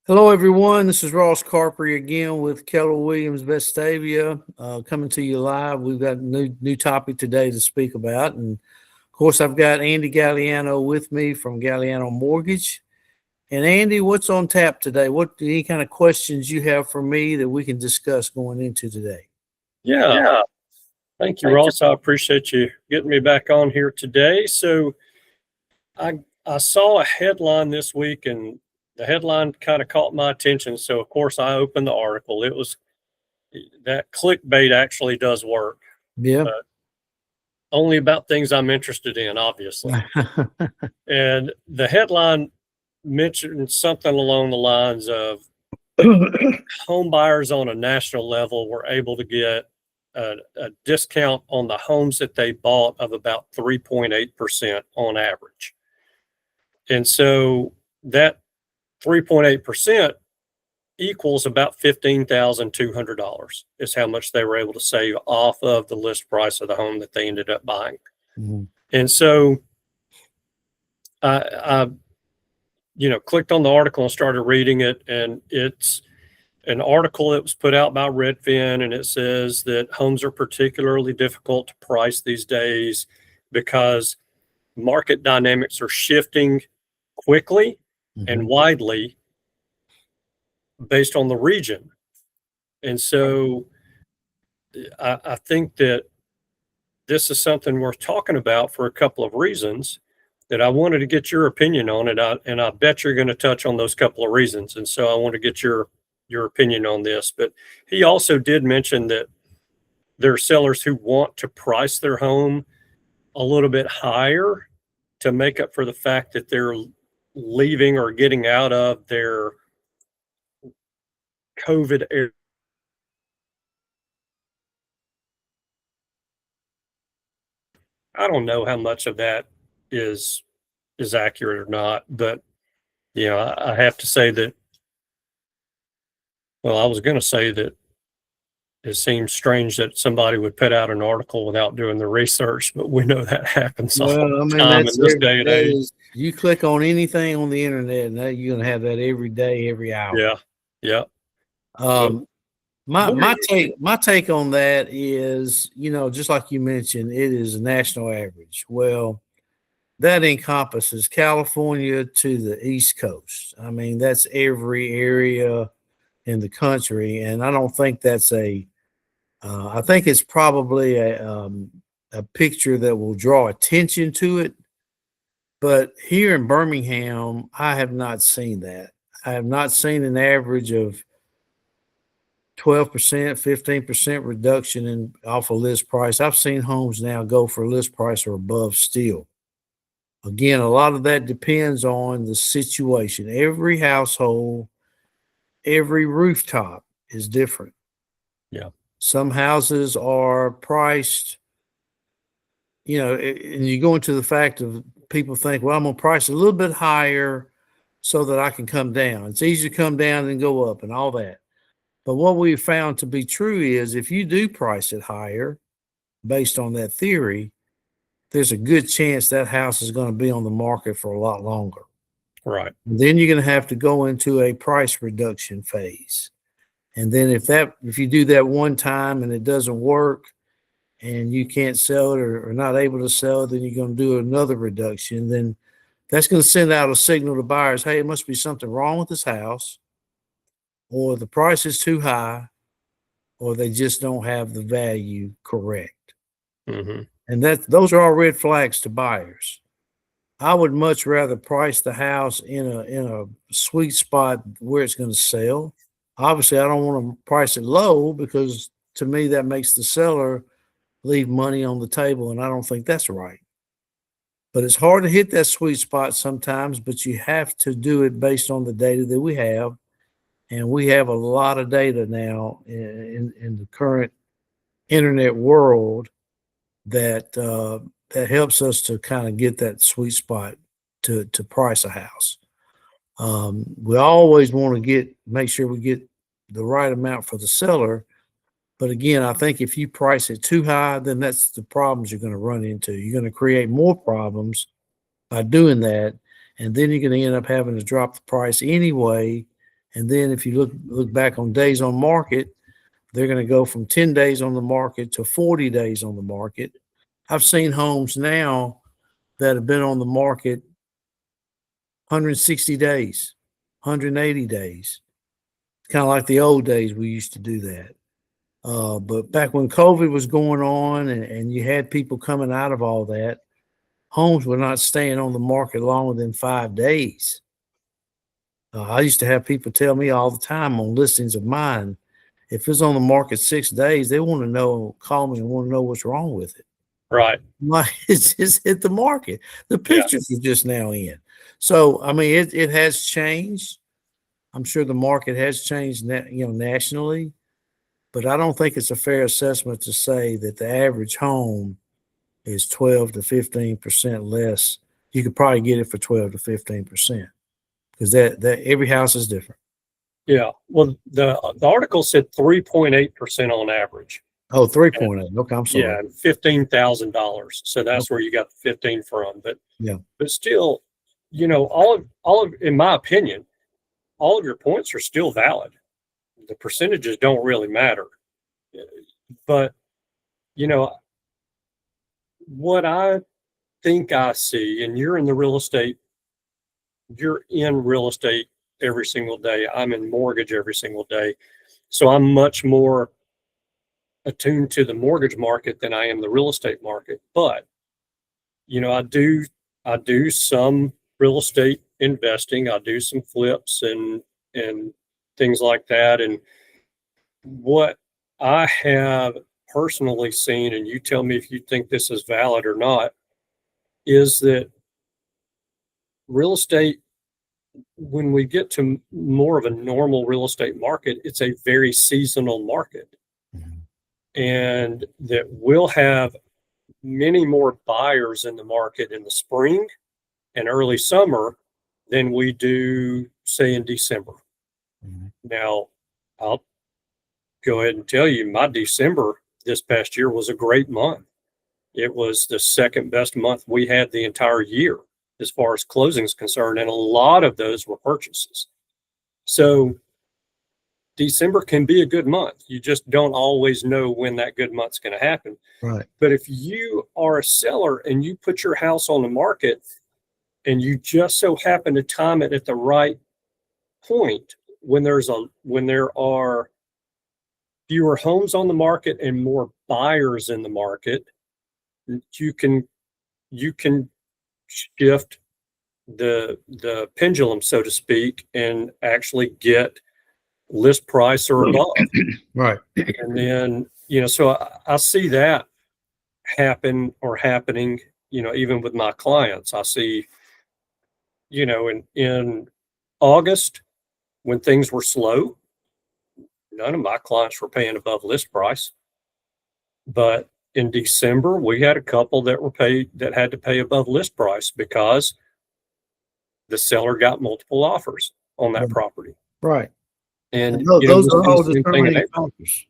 Hello, everyone. This is Ross Carpri again with Keller Williams Vestavia, coming to you live. We've got a new topic today to speak about, and of course, I've got Andy Gagliano with me from Gagliano Mortgage. And Andy, what's on tap today? What any kind of questions you have for me that we can discuss going into today? Yeah, thank you, Ross. I appreciate you getting me back on here today. So I saw a headline this week, and the headline kind of caught my attention. So of course I opened the article. It was that clickbait actually does work, Yeah. but only about things I'm interested in, obviously. And the headline mentioned something along the lines of home buyers on a national level were able to get a discount on the homes that they bought of about 3.8% on average. And so that 3.8% equals about $15,200 is how much they were able to save off of the list price of the home that they ended up buying. Mhm. And so I clicked on the article and started reading it, and it's an article that was put out by Redfin, and it says that homes are particularly difficult to price these days because market dynamics are shifting quickly and widely based on the region. And so I think that this is something worth talking about for a couple of reasons that I wanted to get your opinion on it. And I bet you're going to touch on those couple of reasons. And so I want to get your opinion on this. But he also did mention that there are sellers who want to price their home a little bit higher to make up for the fact that they're leaving or getting out of their COVID era. I don't know how much of that is accurate or not, but I have to say that. Well, I was going to say that it seems strange that somebody would put out an article without doing the research, but we know that happens all Well, I the mean, time in this day and age. you click on anything on the internet, and you're gonna have that every day, every hour. Yeah, yeah. Um, my take on that is, just like you mentioned, it is a national average. Well, that encompasses California to the East Coast. I mean, that's every area in the country, and I don't think that's I think it's probably a picture that will draw attention to it. But here in Birmingham, I have not seen that. I have not seen an average of 12%, 15% reduction in off a list price. I've seen homes now go for list price or above still. Again, a lot of that depends on the situation. Every household, every rooftop is different. Yeah. Some houses are priced, and you go into the fact of people think, well, I'm going to price a little bit higher so that I can come down. It's easier to come down than go up and all that. But what we've found to be true is if you do price it higher based on that theory, there's a good chance that house is going to be on the market for a lot longer. Right. And then you're going to have to go into a price reduction phase. And then if you do that one time and it doesn't work and you can't sell it or not able to sell it, then you're going to do another reduction. Then that's going to send out a signal to buyers, hey, it must be something wrong with this house, or the price is too high, or they just don't have the value correct. Mm-hmm. And those are all red flags to buyers. I would much rather price the house in a sweet spot where it's going to sell. Obviously, I don't want to price it low because to me that makes the seller leave money on the table, and I don't think that's right. But it's hard to hit that sweet spot sometimes, but you have to do it based on the data that we have. And we have a lot of data now in the current internet world that helps us to kind of get that sweet spot to price a house. We always want to make sure we get the right amount for the seller. But again, I think if you price it too high, then that's the problems you're going to run into. You're going to create more problems by doing that. And then you're going to end up having to drop the price anyway. And then if you look back on days on market, they're going to go from 10 days on the market to 40 days on the market. I've seen homes now that have been on the market 160 days, 180 days. Kind of like the old days we used to do that. But back when COVID was going on and you had people coming out of all that, homes were not staying on the market longer than 5 days. I used to have people tell me all the time on listings of mine, if it's on the market 6 days, they want to know, call me and want to know what's wrong with it. Right. Like, it's just hit the market. The pictures are just now in. So, I mean, it has changed. I'm sure the market has changed, nationally, but I don't think it's a fair assessment to say that the average home is 12 to 15% less. You could probably get it for 12 to 15% because that every house is different. Yeah. Well, the article said 3.8% on average. Oh, 3.8. Okay, I'm sorry. Yeah, and $15,000. So that's where you got the 15 from. But yeah, but still, all of, in my opinion, all of your points are still valid. The percentages don't really matter. But what I think I see, and you're in real estate every single day. I'm in mortgage every single day. So I'm much more attuned to the mortgage market than I am the real estate market. But, I do some real estate investing. I do some flips and things like that. And what I have personally seen, and you tell me if you think this is valid or not, is that real estate, when we get to more of a normal real estate market, it's a very seasonal market. Mhm. And that we'll have many more buyers in the market in the spring and early summer than we do, say, in December. Mhm. Now, I'll go ahead and tell you, my December this past year was a great month. It was the second best month we had the entire year as far as closings concerned, and a lot of those were purchases. So December can be a good month. You just don't always know when that good month's going to happen. Right. But if you are a seller and you put your house on the market and you just so happen to time it at the right point when there are fewer homes on the market and more buyers in the market, you can shift the pendulum, so to speak, and actually get list price or above. Right. And then, so I see that happening, even with my clients. I see, in August, when things were slow, none of my clients were paying above list price. But in December, we had a couple that had to pay above list price because the seller got multiple offers on that property. Right. And those we'll are see all the same thing in determining April. factors.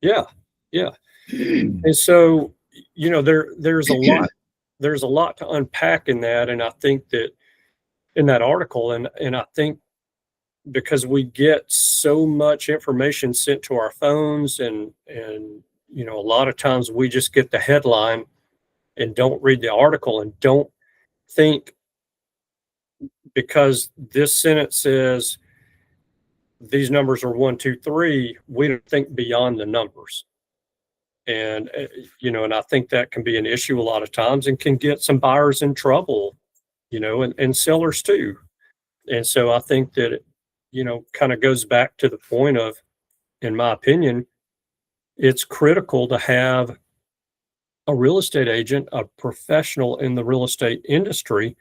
Yeah, yeah. And so, there's a lot to unpack in that. And I think that in that article, and I think because we get so much information sent to our phones and a lot of times we just get the headline and don't read the article and don't think, because this sentence says these numbers are 1, 2, 3, we don't think beyond the numbers. And, and I think that can be an issue a lot of times and can get some buyers in trouble, and sellers too. And so I think that it, kind of goes back to the point of, in my opinion, it's critical to have a real estate agent, a professional in the real estate industry,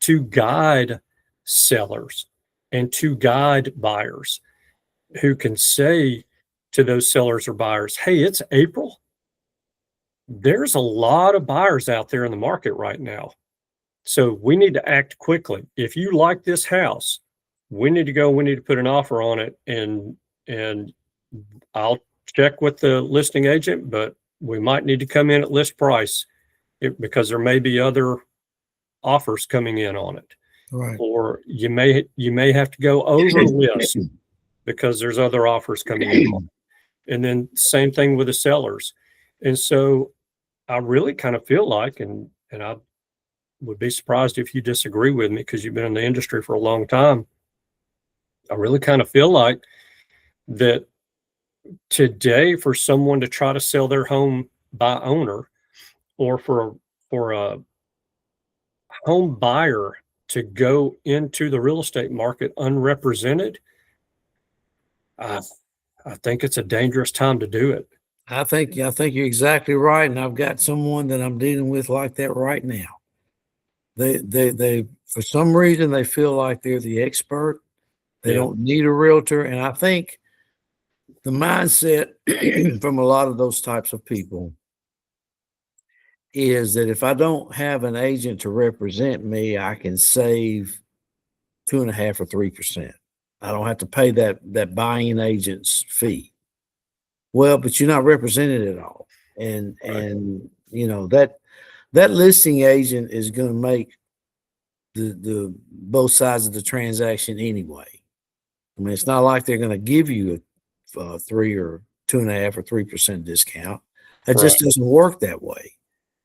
to guide sellers and to guide buyers who can say to those sellers or buyers, hey, it's April. There's a lot of buyers out there in the market right now. So we need to act quickly. If you like this house, we need to put an offer on it, and I'll check with the listing agent, but we might need to come in at list price because there may be other offers coming in on it. Right. or you may have to go over list because there's other offers coming in. And then same thing with the sellers. And so I really kind of feel like, and I would be surprised if you disagree with me because you've been in the industry for a long time. I really kind of feel like that today, for someone to try to sell their home by owner, or for a home buyer to go into the real estate market unrepresented, I I think it's a dangerous time to do it. I think you're exactly right, and I've got someone that I'm dealing with like that right now. They for some reason they feel like they're the expert. They Yeah. don't need a realtor, and I think the mindset from a lot of those types of people is that if I don't have an agent to represent me, I can save 2.5 or 3%. I don't have to pay that buying agent's fee. Well, but you're not represented at all. And Right. and you know that listing agent is going to make the both sides of the transaction anyway. I mean, it's not like they're going to give you a 3 or 2.5 or 3% discount. It Right. just doesn't work that way.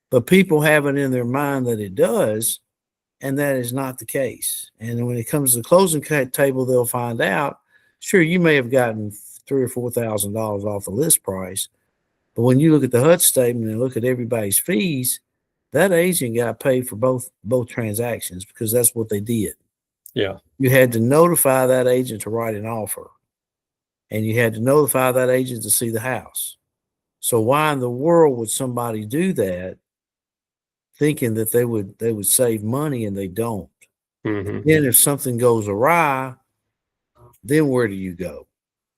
But people have it in their mind that it does, and that is not the case. And when it comes to the closing table, they'll find out. Sure, you may have gotten $3,000 or $4,000 off the list price, but when you look at the HUD statement and look at everybody's fees, that agent got paid for both transactions because that's what they did. Yeah. You had to notify that agent to write an offer, and you had to notify that agent to see the house. So why in the world would somebody do that, thinking that they would save money and they don't? Hmm. Then if something goes awry, then where do you go?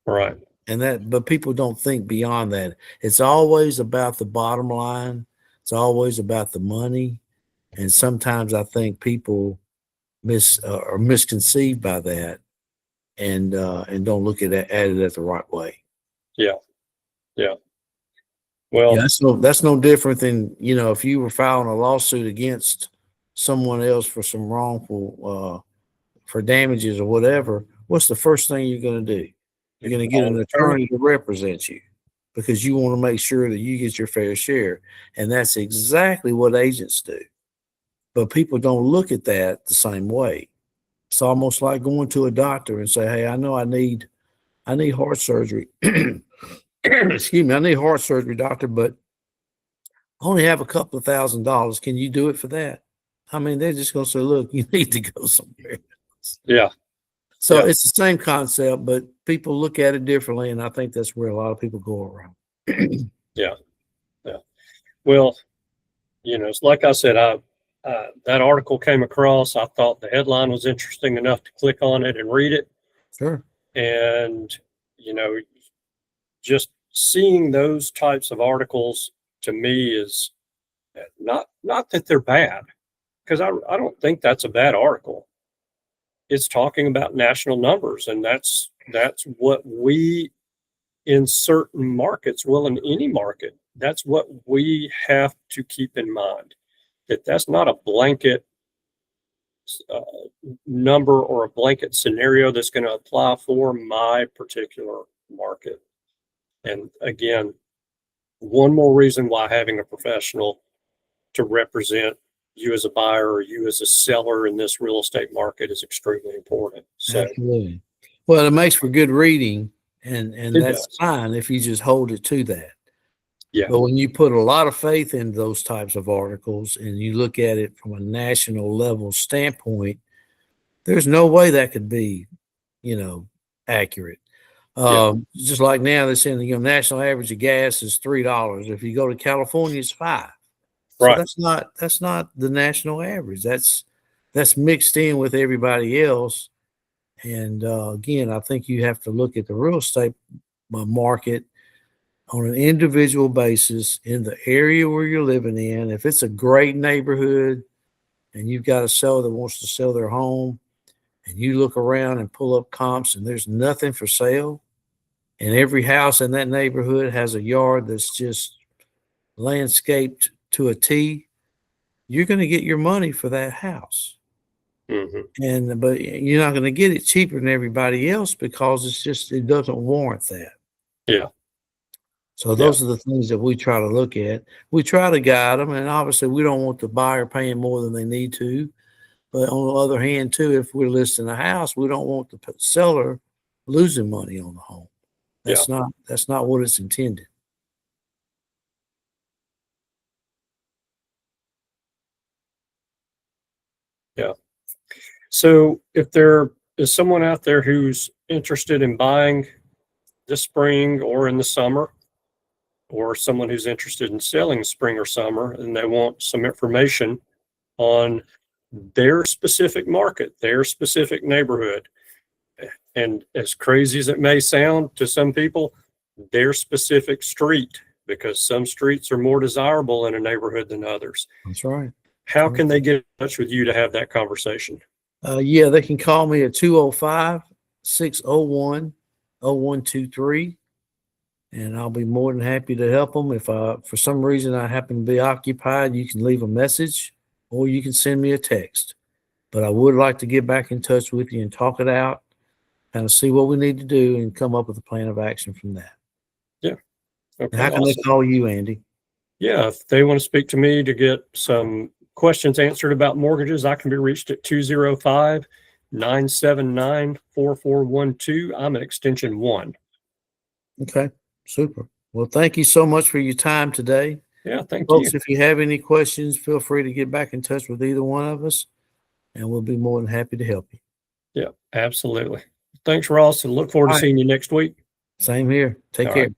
Right. But people don't think beyond that. It's always about the bottom line. It's always about the money. And sometimes I think people are misconceived by that and don't look at it the right way. Yeah. Yeah. Yeah, Well, that's no different than, if you were filing a lawsuit against someone else for some wrongful for damages or whatever. What's the first thing you're going to do? You're going to get an attorney to represent you because you want to make sure that you get your fair share. And that's exactly what agents do. But people don't look at that the same way. It's almost like going to a doctor and say, "Hey, I know I need heart surgery." Excuse me, I need heart surgery, doctor, but I only have a couple of $1,000. Can you do it for that? I mean, they're just going to say, "Look, you need to go somewhere else." yeah. So Yeah. it's the same concept, but people look at it differently, and I think that's where a lot of people go around. Yeah. Yeah. Well, it's like I said, that article came across. I thought the headline was interesting enough to click on it and read it. Sure. And, you know, just seeing those types of articles to me is not that they're bad, because I don't think that's a bad article. It's talking about national numbers, and that's what we in certain markets, well, in any market, that's what we have to keep in mind, that that's not a blanket uh, number or a blanket scenario that's going to apply for my particular market. And again, one more reason why having a professional to represent you as a buyer or you as a seller in this real estate market is extremely important. So Absolutely. Well, it makes for good reading, and it that's does. fine if you just hold it to that. Yeah. But when you put a lot of faith in those types of articles and you look at it from a national level standpoint, there's no way that could be, accurate. Yeah. Just like now they're saying, national average of gas is $3. If you go to California, it's 5. So Right. that's not the national average. That's mixed in with everybody else. And again, I think you have to look at the real estate market on an individual basis in the area where you're living in. If it's a great neighborhood and you've got a seller that wants to sell their home, and you look around and pull up comps and there's nothing for sale, and every house in that neighborhood has a yard that's just landscaped to a T, you're going to get your money for that house. But you're not going to get it cheaper than everybody else because it doesn't warrant that. Yeah. So those are the things that we try to look at. We try to guide them, and obviously we don't want the buyer paying more than they need to. But on the other hand, too, if we're listing a house, we don't want the seller losing money on the home. That's not what it's intended. Yeah. So if there is someone out there who's interested in buying this spring or in the summer, or someone who's interested in selling spring or summer, and they want some information on their specific market, their specific neighborhood, and as crazy as it may sound to some people, their specific street, because some streets are more desirable in a neighborhood than others. That's right. How can they get in touch with you to have that conversation? Yeah, they can call me at 205-601-0123, and I'll be more than happy to help them. If for some reason I happen to be occupied, you can leave a message or you can send me a text. But I would like to get back in touch with you and talk it out, kind of see what we need to do and come up with a plan of action from that. Yeah. Okay. How can they call you, Andy? Yeah, if they want to speak to me to get some questions answered about mortgages, I can be reached at 205-979-4412. I'm at extension 1. Okay, super. Well, thank you so much for your time today. Yeah, thank Folks, you. if you have any questions, feel free to get back in touch with either one of us, and we'll be more than happy to help you. Yeah, absolutely. Thanks, Ross, and look forward to seeing you next week. Same here. Take care.